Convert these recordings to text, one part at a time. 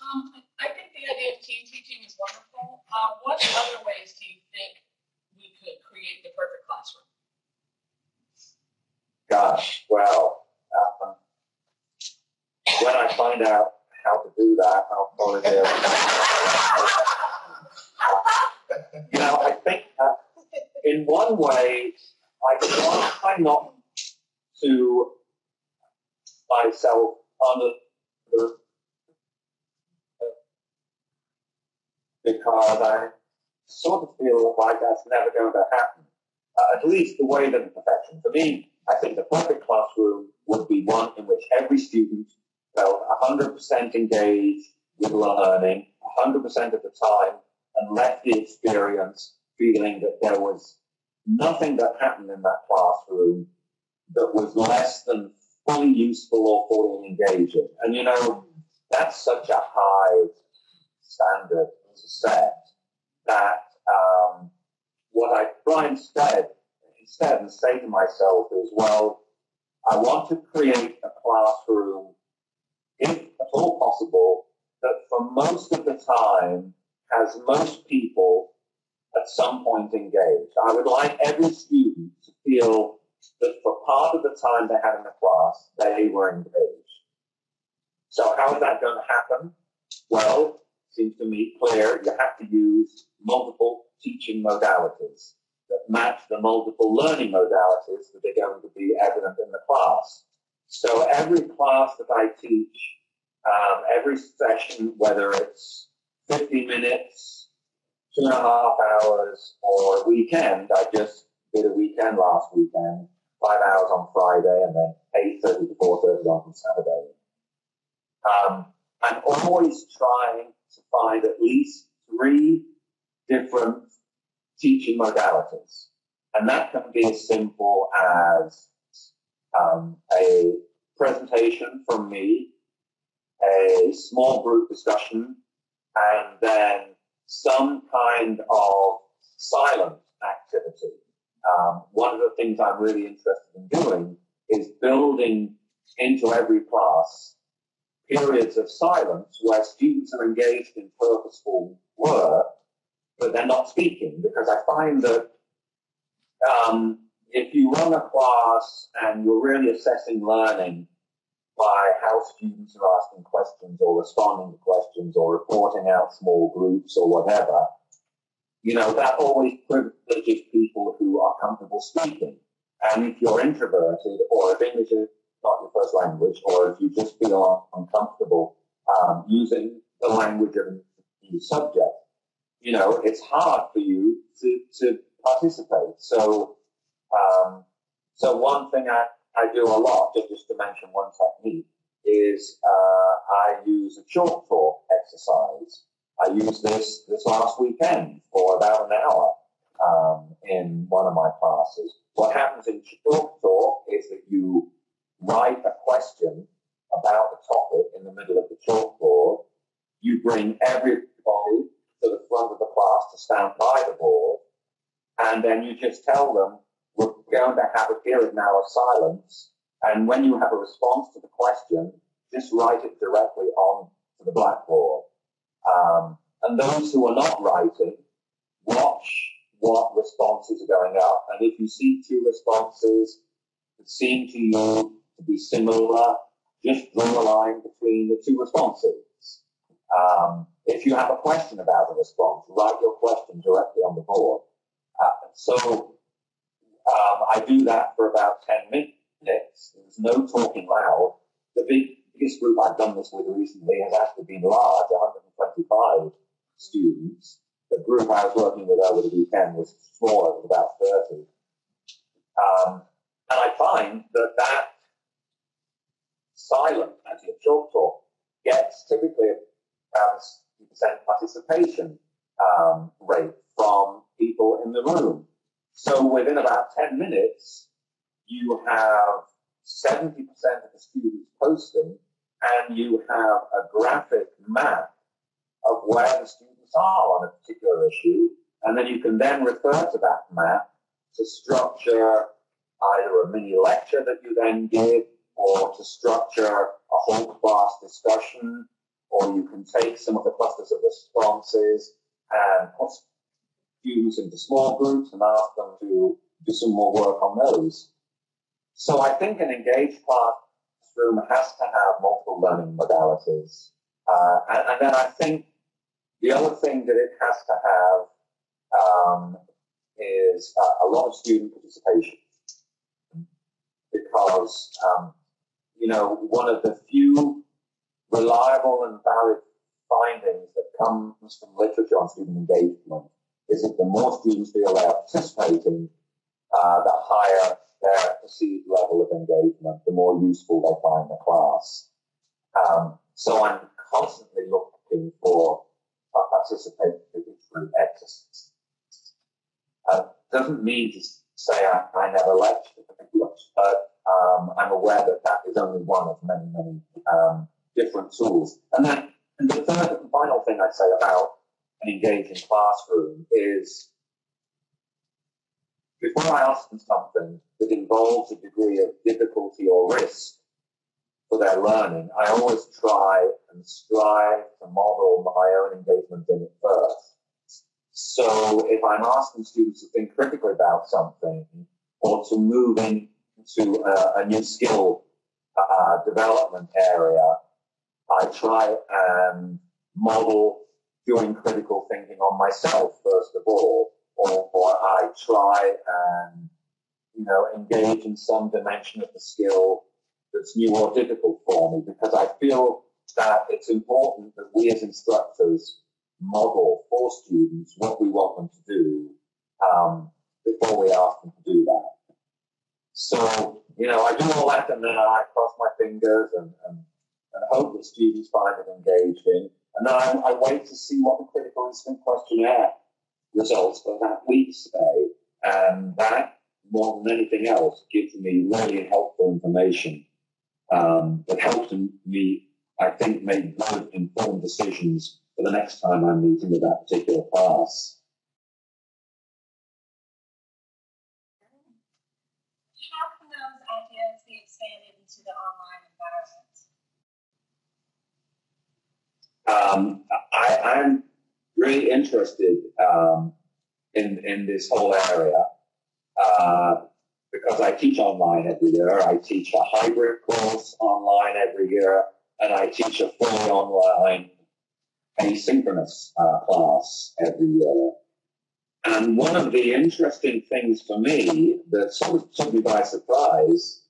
I think the idea of team teaching is wonderful. What other ways do you think we could create the perfect classroom? Gosh, well, when I find out how to do that, I'll probably be able to. I think in one way, I try not to myself under the because I sort of feel like that's never going to happen. At least the way that it's perfection. For me, I think the perfect classroom would be one in which every student felt 100% engaged with learning, 100% of the time, and left the experience feeling that there was nothing that happened in that classroom that was less than fully useful or fully engaging. And that's such a high standard to set that what I try instead and say to myself is, well, I want to create a classroom, if at all possible, that for most of the time has most people at some point engaged. I would like every student to feel that for part of the time they had in the class, they were engaged. So how is that going to happen? Well, it seems to me clear you have to use multiple teaching modalities that match the multiple learning modalities that are going to be evident in the class. So every class that I teach, every session, whether it's 50 minutes, 2.5 hours, or a weekend, I just did a weekend last weekend, 5 hours on Friday, and then 8:30 to 4:30 on Saturday. I'm always trying to find at least 3 different teaching modalities. And that can be as simple as a presentation from me, a small group discussion, and then some kind of silent activity. One of the things I'm really interested in doing is building into every class periods of silence where students are engaged in purposeful work, but they're not speaking, because I find that if you run a class and you're really assessing learning by how students are asking questions or responding to questions or reporting out small groups or whatever, that always privileges people who are comfortable speaking. And if you're introverted, or if English is not your first language, or if you just feel uncomfortable using the language of a new subject, it's hard for you to participate. So one thing I do a lot, just to mention one technique, is I use a chalk talk exercise. I used this last weekend for about an hour in one of my classes. What happens in chalk talk is that you write a question about the topic in the middle of the chalkboard. You bring everybody to the front of the class to stand by the board, and then you just tell them, we're going to have a period now of silence, and when you have a response to the question, just write it directly on to the blackboard. And those who are not writing, watch what responses are going up, and if you see 2 responses that seem to you to be similar, just draw a line between the 2 responses. If you have a question about a response, write your question directly on the board. I do that for about 10 minutes. There's no talking loud. The biggest group I've done this with recently has actually been large, 125 students. The group I was working with over the weekend was smaller, it was about 30. And I find that silent anti-chalk talk gets typically about 60% participation rate from people in the room. So within about 10 minutes, you have 70% of the students posting, and you have a graphic map of where the students are on a particular issue, and then you can then refer to that map to structure either a mini lecture that you then give, or to structure a whole class discussion, or you can take some of the clusters of responses and put students into small groups and ask them to do some more work on those. So I think an engaged classroom has to have multiple learning modalities. And then I think the other thing that it has to have is a lot of student participation. Because, one of the few reliable and valid findings that comes from literature on student engagement is that the more students feel they are participating, the higher their perceived level of engagement, the more useful they find the class. So I'm constantly looking for participatory exercises. Doesn't mean to say I never lecture, but I'm aware that is only one of many, many different tools. And the third and final thing I'd say about an engaging classroom is before I ask them something that involves a degree of difficulty or risk for their learning, I always try and strive to model my own engagement in it first. So if I'm asking students to think critically about something or to move into a new skill development area, I try and model doing critical thinking on myself, first of all, or I try and, engage in some dimension of the skill that's new or difficult for me, because I feel that it's important that we as instructors model for students what we want them to do before we ask them to do that. So, I do all that and then I cross my fingers and hope that students find it engaging. And then I wait to see what the critical instinct questionnaire results for that week say. And that, more than anything else, gives me really helpful information that helps me, I think, make good, informed decisions for the next time I'm meeting with that particular class. How can those ideas be expanded into the online environment? I'm really interested in this whole area because I teach online every year. I teach a hybrid course online every year, and I teach a fully online asynchronous class every year. And one of the interesting things for me that sort of took me by surprise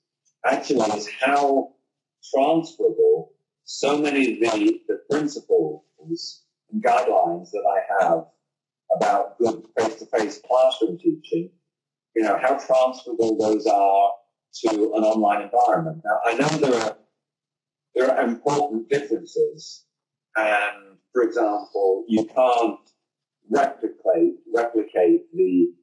actually is how transferable so many of the principles and guidelines that I have about good face-to-face classroom teaching, how transferable those are to an online environment. Now, I know there are important differences, and for example, you can't replicate the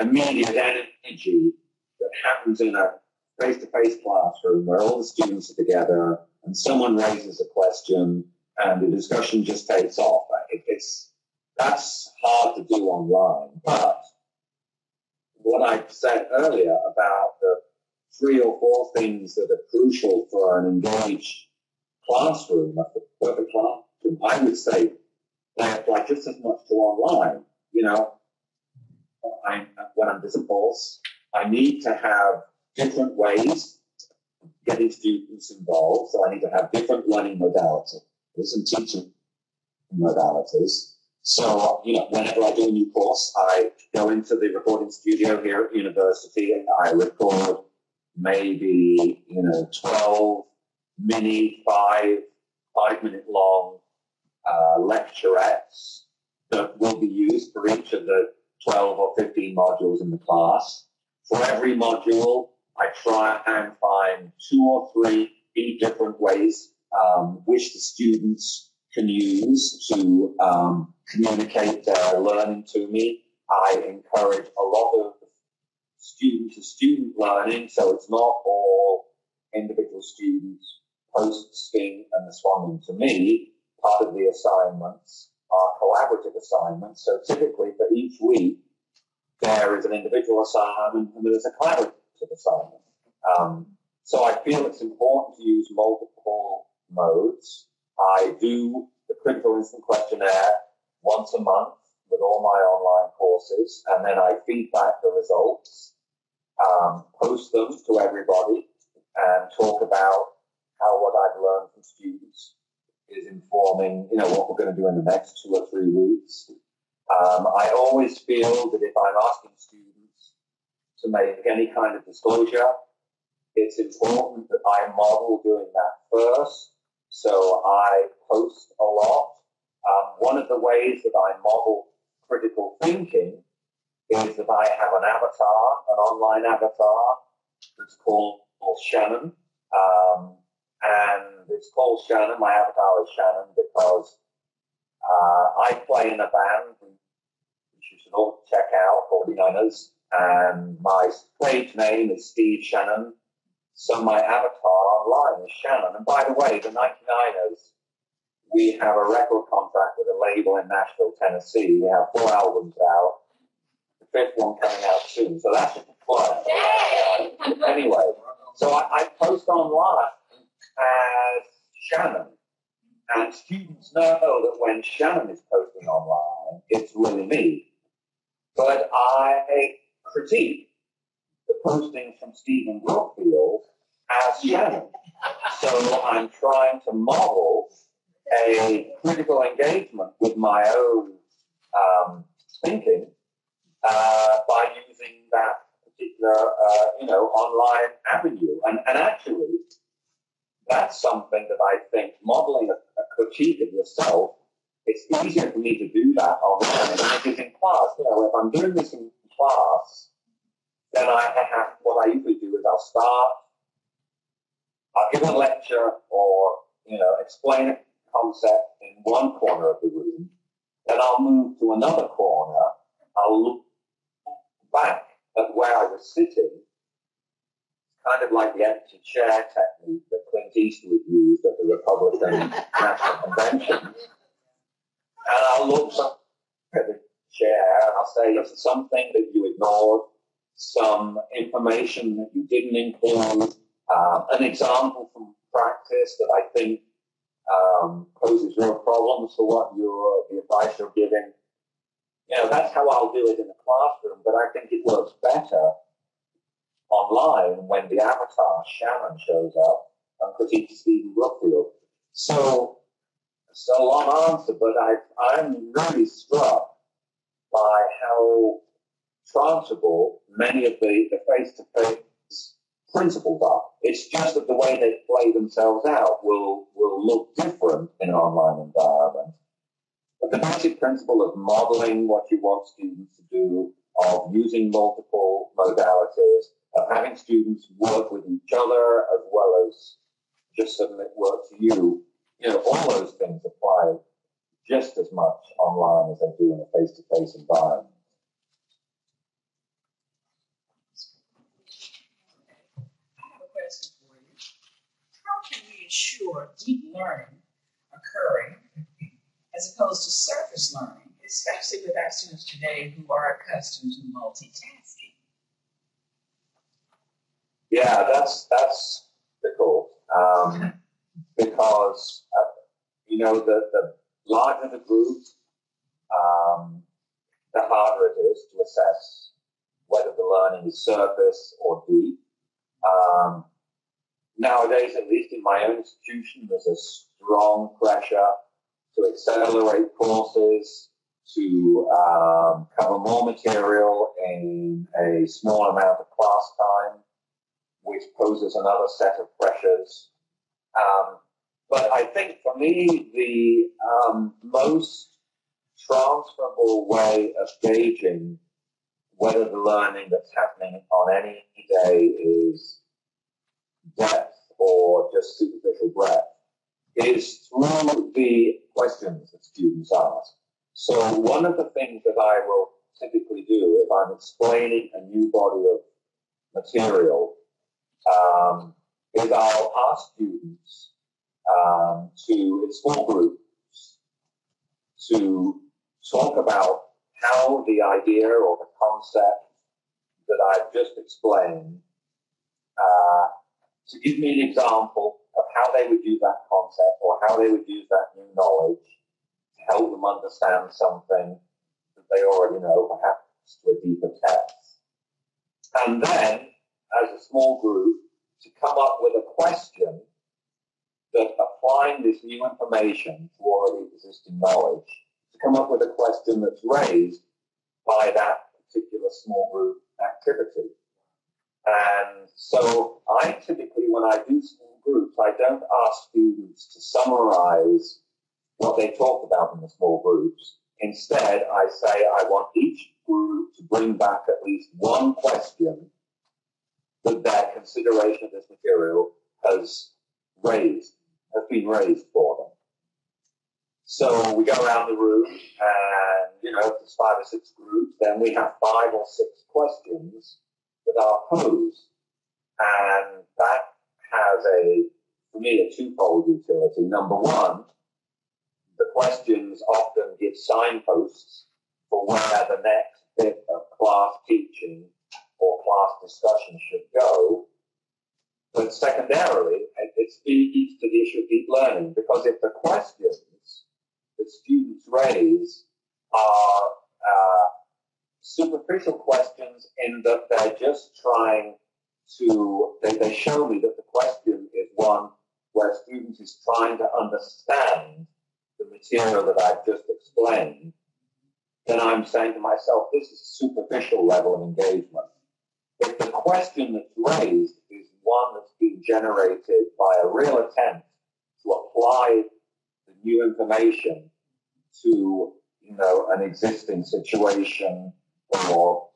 immediate energy that happens in a face-to-face classroom where all the students are together and someone raises a question and the discussion just takes off. That's hard to do online. But what I said earlier about the 3 or 4 things that are crucial for an engaged classroom, a perfect classroom, I would say they apply just as much to online. When I'm doing a course, I need to have different ways of getting students involved. So I need to have different learning modalities and teaching modalities. So, whenever I do a new course, I go into the recording studio here at university and I record maybe, 12 mini 5-minute long lecturettes that will be used for each of the 12 or 15 modules in the class. For every module, I try and find 2 or 3 different ways which the students can use to communicate their learning to me. I encourage a lot of student-to-student learning, so it's not all individual students posting and responding to me. Part of the assignments are collaborative assignments, so typically for each week, there is an individual assignment and there is a collaborative assignment. So I feel it's important to use multiple modes. I do the critical instant questionnaire once a month with all my online courses, and then I feed back the results, post them to everybody, and talk about how what I've learned from students is informing, what we're going to do in the next 2 or 3 weeks. I always feel that if I'm asking students to make any kind of disclosure, it's important that I model doing that first. So I post a lot. One of the ways that I model critical thinking is that I have an avatar, an online avatar, that's called Shannon. And it's called Shannon. My avatar is Shannon because I play in a band, which you should all check out, 49ers. And my stage name is Steve Shannon. So my avatar online is Shannon. And by the way, the 99ers, we have a record contract with a label in Nashville, Tennessee. We have 4 albums out. The 5th one coming out soon. So that's fun. Anyway, so I post online as Shannon. And students know that when Shannon is posting online, it's really me. But I critique the postings from Stephen Brookfield as Shannon. So I'm trying to model a critical engagement with my own thinking by using that particular, online avenue. And actually, that's something that I think modeling a critique of yourself, it's easier for me to do that online than it is in class. If I'm doing this in class, then what I usually do is I'll give a lecture or, explain a concept in one corner of the room, then I'll move to another corner, I'll look back at where I was sitting, kind of like the empty chair technique that Clint Eastwood used at the Republican National Convention, and I'll look back at the chair and I'll say, this is something that you ignored, some information that you didn't include, an example from practice that I think poses real problems for what the advice you're giving. That's how I'll do it in the classroom, but I think it works better online when the avatar Shannon shows up and critiques Stephen Brookfield. So long answer, but I'm really struck by how transferable many of the face-to-face principles are. It's just that the way they play themselves out will look different in an online environment. But the basic principle of modeling what you want students to do, of using multiple modalities, of having students work with each other as well as just submit work to you, all those things apply just as much online as they do in a face-to-face environment. How can we ensure deep learning occurring as opposed to surface learning, especially with our students today who are accustomed to multitasking? Yeah, that's difficult because the larger the group, the harder it is to assess whether the learning is surface or deep. Nowadays, at least in my own institution, there's a strong pressure to accelerate courses, to cover more material in a small amount of class time, which poses another set of pressures. But I think for me, the most transferable way of gauging whether the learning that's happening on any day is depth or just superficial breadth is through the questions that students ask. So one of the things that I will typically do if I'm explaining a new body of material is I'll ask students in small groups to talk about how the idea or the concept that I've just explained to give me an example of how they would use that concept or how they would use that new knowledge to help them understand something that they already know, perhaps to a deeper test. And then, as a small group, to come up with a question that, applying this new information to already existing knowledge, to come up with a question that's raised by that particular small group activity. And so I typically, when I do small groups, I don't ask students to summarize what they talked about in the small groups. Instead, I say I want each group to bring back at least one question that their consideration of this material has been raised for them. So we go around the room and, if there's 5 or 6 groups, then we have 5 or 6 questions that are posed. And that has for me, a twofold utility. Number one, the questions often give signposts for where the next bit of class teaching or class discussion should go. But secondarily, it speaks to the issue of deep learning, because if the questions that students raise are superficial questions in that they're just trying to, they show me that the question is one where students is trying to understand the material that I've just explained, then I'm saying to myself, this is a superficial level of engagement. If the question that's raised is one that's been generated by a real attempt to apply the new information to, an existing situation or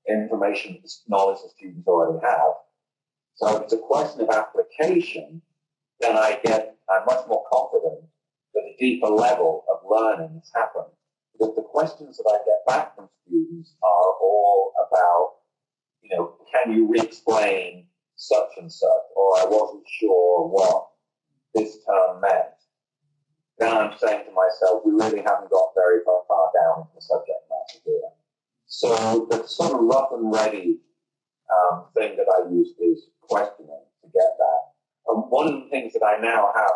information, knowledge the students already have. So if it's a question of application, then I'm much more confident that a deeper level of learning has happened. Because the questions that I get back from students are all about, can you re-explain such and such, or I wasn't sure what this term meant. Then I'm saying to myself, we really haven't got very far down into the subject matter here. So the sort of rough and ready thing that I use is questioning to get that. One of the things that I now have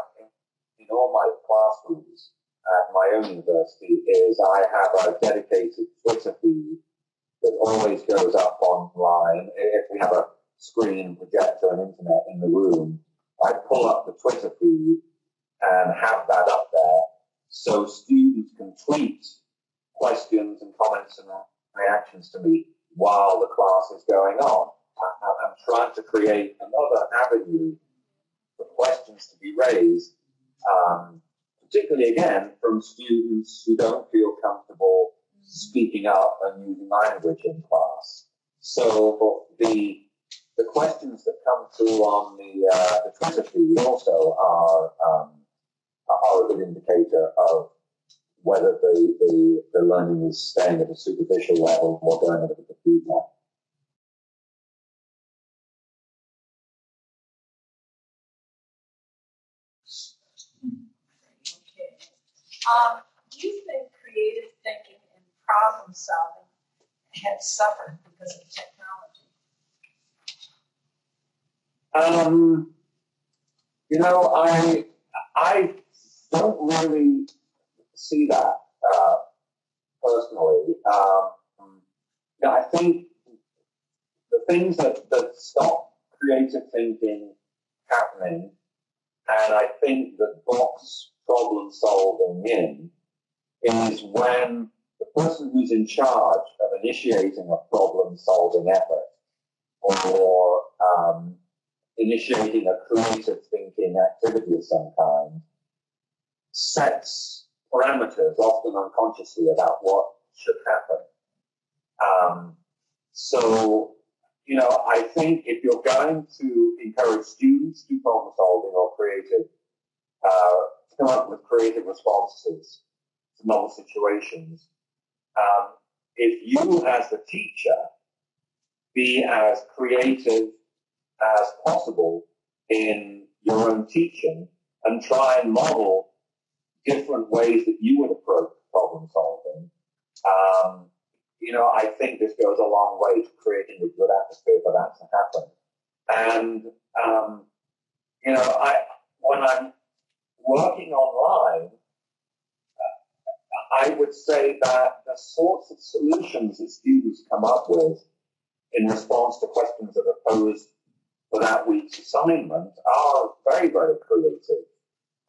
in all my classrooms at my own university is I have a dedicated Twitter feed that always goes up online. If we have a screen, projector, and internet in the room, I pull up the Twitter feed and have that up there so students can tweet questions and comments and reactions to me while the class is going on. I'm trying to create another avenue for questions to be raised, particularly, again, from students who don't feel comfortable speaking up and using language in class. So the questions that come through on the Twitter feed also are a good indicator of whether the learning is staying at a superficial level or going a bit of feedback. Okay. Do you think creative thinking and problem solving have suffered because of technology? I don't really see that personally. I think the things that stop creative thinking happening, and I think that box problem solving in, is when the person who's in charge of initiating a problem solving effort or initiating a creative thinking activity of some kind sets parameters, often unconsciously, about what should happen. I think if you're going to encourage students to do problem solving or creative, to come up with creative responses to novel situations, if you as the teacher be as creative as possible in your own teaching and try and model different ways that you would approach problem solving, I think this goes a long way to creating a good atmosphere for that to happen. And, when I'm working online, I would say that the sorts of solutions that students come up with in response to questions that are posed for that week's assignment are very, very creative.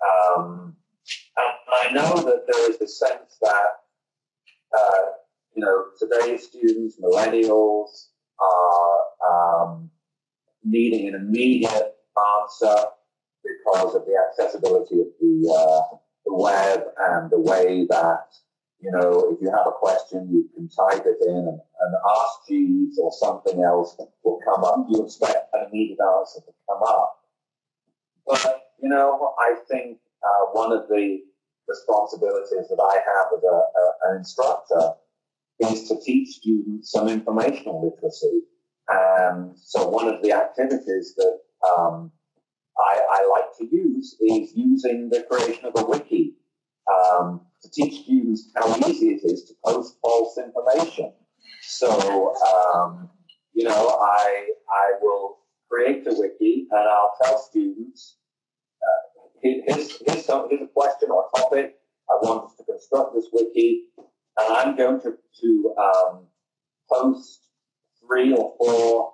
And I know that there is a sense that, today's students, millennials, are needing an immediate answer because of the accessibility of the web and the way that, if you have a question, you can type it in and Ask Jeeves or something else will come up. You expect an immediate answer to come up. But, I think one of the responsibilities that I have as an instructor is to teach students some informational literacy. And so one of the activities that I like to use is using the creation of a wiki to teach students how easy it is to post false information. So, I will create a wiki and I'll tell students, here's a question or topic. I want us to construct this wiki, and I'm going to post 3 or 4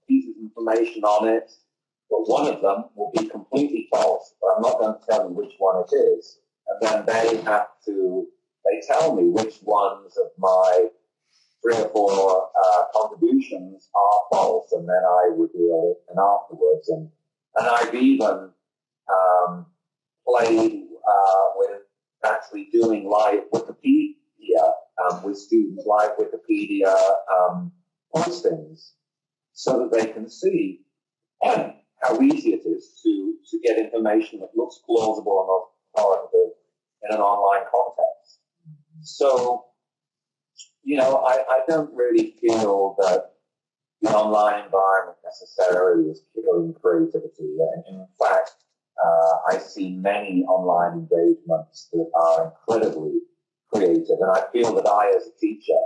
pieces of information on it, but one of them will be completely false. But I'm not going to tell you which one it is. And then they tell me which ones of my 3 or 4 contributions are false, and then I reveal it afterwards. And I've even played with actually doing live Wikipedia with students, live Wikipedia postings, so that they can see how easy it is to get information that looks plausible and authoritative in an online context. So, I don't really feel that the online environment necessarily is killing creativity. And in fact, I see many online engagements that are incredibly creative, and I feel that I, as a teacher,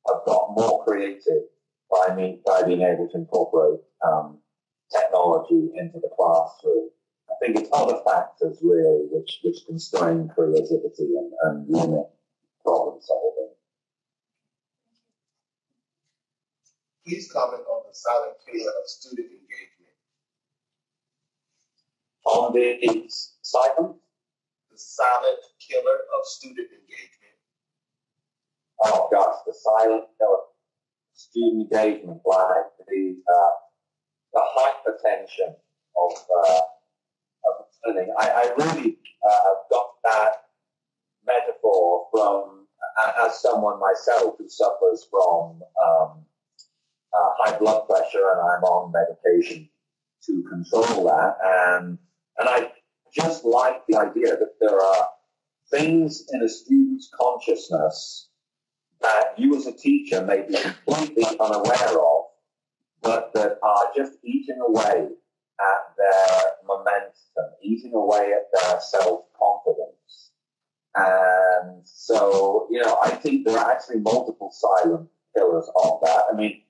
have got more creative by being able to incorporate technology into the classroom. I think it's other factors really which constrain creativity and limit problem solving. Please comment on the silent killer of student engagement. On the silent? The silent killer of student engagement. Oh gosh, the silent killer of student engagement, like the hypertension of learning. I really got that metaphor from, as someone myself who suffers from high blood pressure, and I'm on medication to control that. And I just like the idea that there are things in a student's consciousness that you as a teacher may be completely unaware of, but that are just eating away at their momentum, eating away at their self-confidence. And so, I think there are actually multiple silent killers of that. I mean,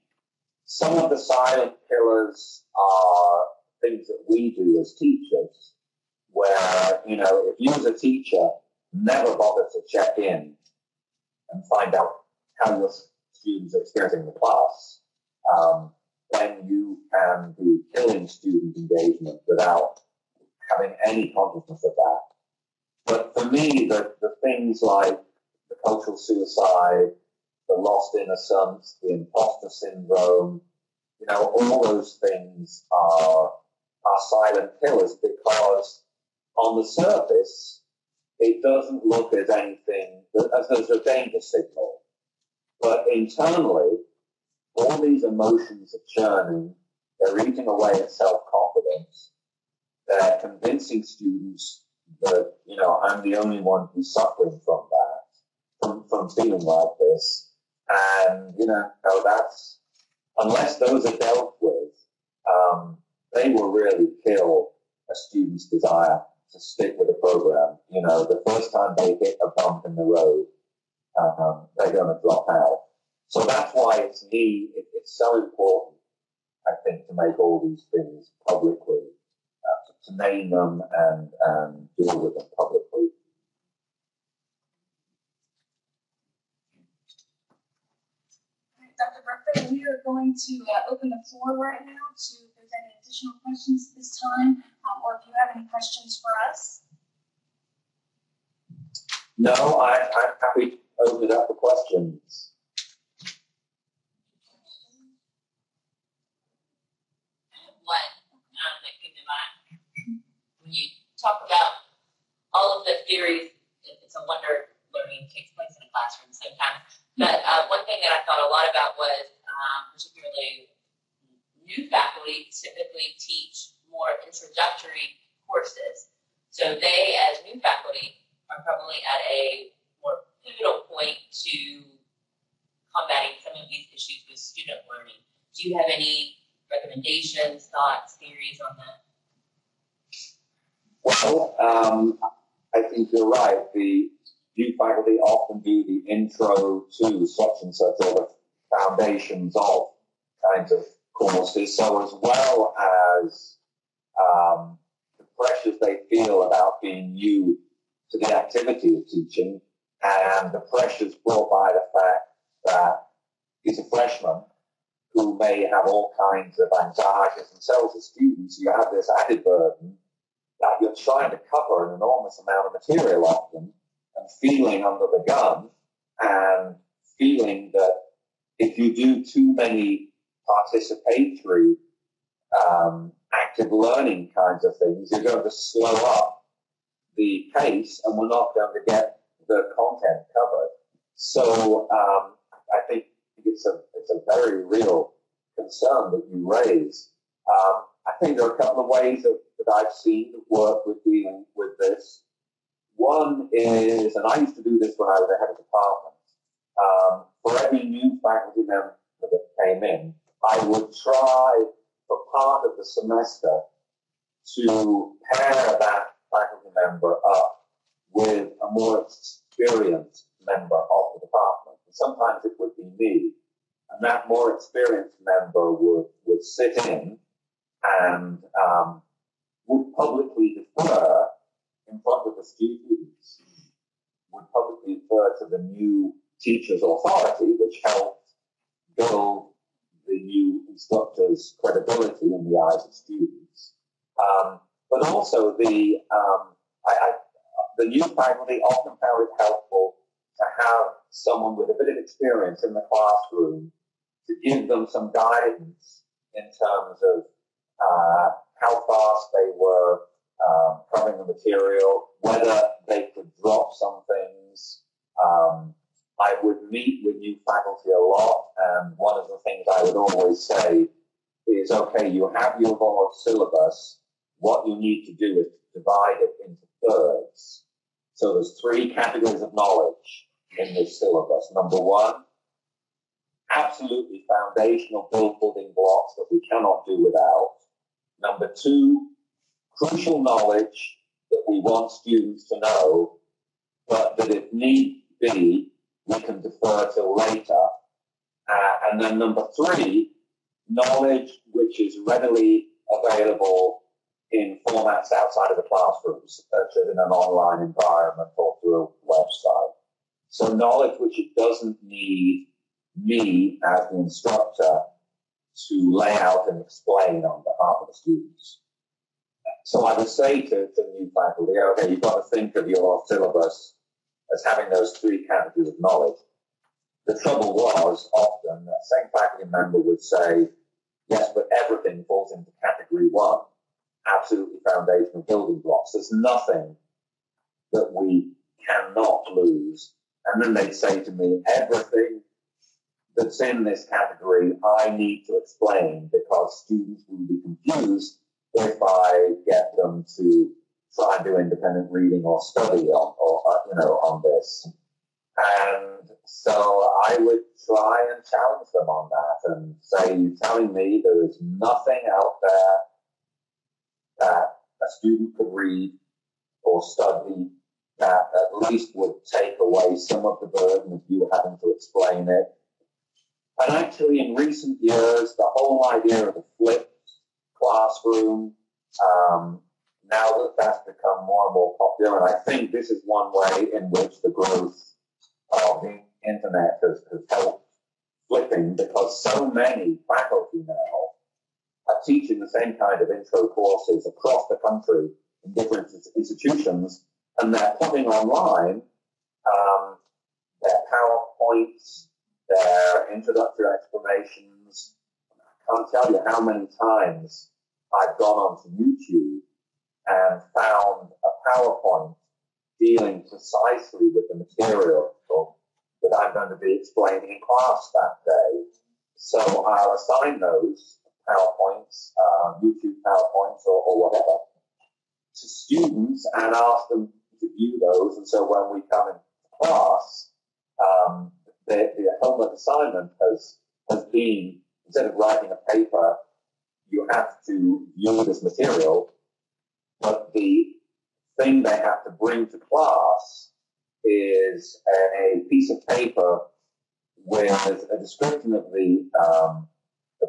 some of the silent killers are things that we do as teachers, where, if you as a teacher never bother to check in and find out how your students are experiencing the class, then you can be killing student engagement without having any consciousness of that. But for me, the things like the cultural suicide, the lost innocence, the imposter syndrome, all those things are silent killers, because on the surface, it doesn't look as anything, as there's a danger signal. But internally, all these emotions are churning, they're eating away at self-confidence, they're convincing students that, I'm the only one who's suffering from that, from feeling like this. And, that's, unless those are dealt with, they will really kill a student's desire to stick with a program. The first time they hit a bump in the road, they're going to drop out. So that's why it's so important I think, to make all these things publicly, to name them and deal with them publicly. Dr. Brookfield, we are going to open the floor right now to if there's any additional questions at this time, or if you have any questions for us. No, I'm happy to open it up for questions. One that came to mind when you talk about all of the theories. It's a wonder learning takes place in a classroom sometimes. But one thing that I thought a lot about was particularly new faculty typically teach more introductory courses. So they, as new faculty, are probably at a more pivotal point to combating some of these issues with student learning. Do you have any recommendations, thoughts, theories on that? Well, I think you're right. The new faculty often do the intro to such and such, or the foundations of kinds of courses. So as well as the pressures they feel about being new to the activity of teaching, and the pressures brought by the fact that he's a freshman who may have all kinds of anxieties themselves as students, you have this added burden that you're trying to cover an enormous amount of material often, and feeling under the gun, and feeling that if you do too many participatory, active learning kinds of things, you're going to slow up the pace, and we're not going to get the content covered. So I think it's a very real concern that you raise. I think there are a couple of ways that I've seen work with dealing with this. One is, and I used to do this when I was the head of department, for every new faculty member that came in, I would try for part of the semester to pair that faculty member up with a more experienced member of the department. And sometimes it would be me. And that more experienced member would sit in and would publicly defer in front of the students, would publicly defer to the new teacher's authority, which helped build the new instructor's credibility in the eyes of students. But also the new faculty often found it helpful to have someone with a bit of experience in the classroom to give them some guidance in terms of how fast they were covering the material, whether they could drop some things. I would meet with new faculty a lot, and one of the things I would always say is, okay, you have your whole syllabus. What you need to do is divide it into thirds. So there's 3 categories of knowledge in this syllabus. Number 1, absolutely foundational building blocks that we cannot do without. Number 2, crucial knowledge that we want students to know, but that if need be, we can defer till later. And then number 3, knowledge which is readily available in formats outside of the classroom, such as in an online environment or through a website. So knowledge which it doesn't need me as the instructor to lay out and explain on behalf of the students. So I would say to new faculty, okay, you've got to think of your syllabus as having those 3 categories of knowledge. The trouble was often that same faculty member would say, yes, but everything falls into category 1, absolutely foundational building blocks. There's nothing that we cannot lose. And then they'd say to me, everything that's in this category I need to explain because students will be confused if I get them to try and do independent reading or study on this. And so I would try and challenge them on that and say, you're telling me there is nothing out there that a student could read or study that at least would take away some of the burden of you having to explain it. And actually, in recent years, the whole idea of a flipped classroom, now that that's become more and more popular, and I think this is one way in which the growth of the internet has helped flipping, because so many faculty now are teaching the same kind of intro courses across the country in different institutions, and they're putting online their PowerPoints, their introductory explanations. I can't tell you how many times I've gone onto YouTube and found a PowerPoint dealing precisely with the material that I'm going to be explaining in class that day. So I'll assign those PowerPoints, YouTube PowerPoints or whatever, to students and ask them to view those. And so when we come in class, the homework assignment has been, instead of writing a paper, you have to view this material, but the thing they have to bring to class is a piece of paper with a description of the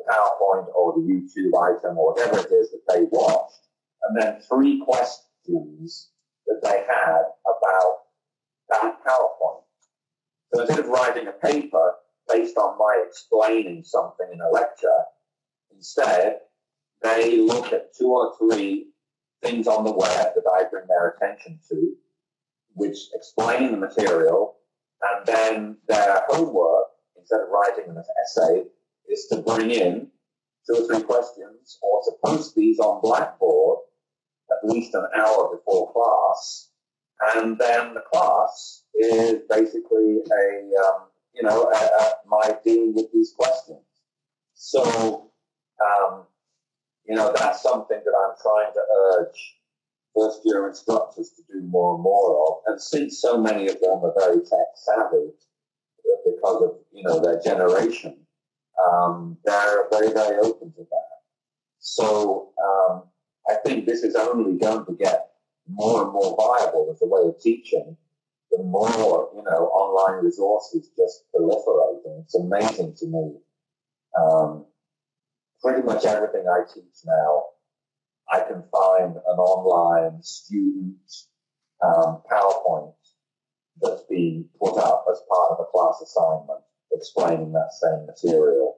PowerPoint or the YouTube item or whatever it is that they watched, and then 3 questions that they had about that PowerPoint. So instead of writing a paper based on my explaining something in a lecture, instead they look at 2 or 3 things on the web that I bring their attention to, which explain the material, and then their homework, instead of writing an essay, is to bring in 2 or 3 questions, or to post these on Blackboard at least an hour before class, and then the class is basically my dealing with these questions. So, that's something that I'm trying to urge first-year instructors to do more and more of. And since so many of them are very tech-savvy because of, their generation, they're very, very open to that. So I think this is only going to get more and more viable as a way of teaching, the more, online resources just proliferate. And it's amazing to me. Pretty much everything I teach now, I can find an online student PowerPoint that's been put up as part of a class assignment explaining that same material.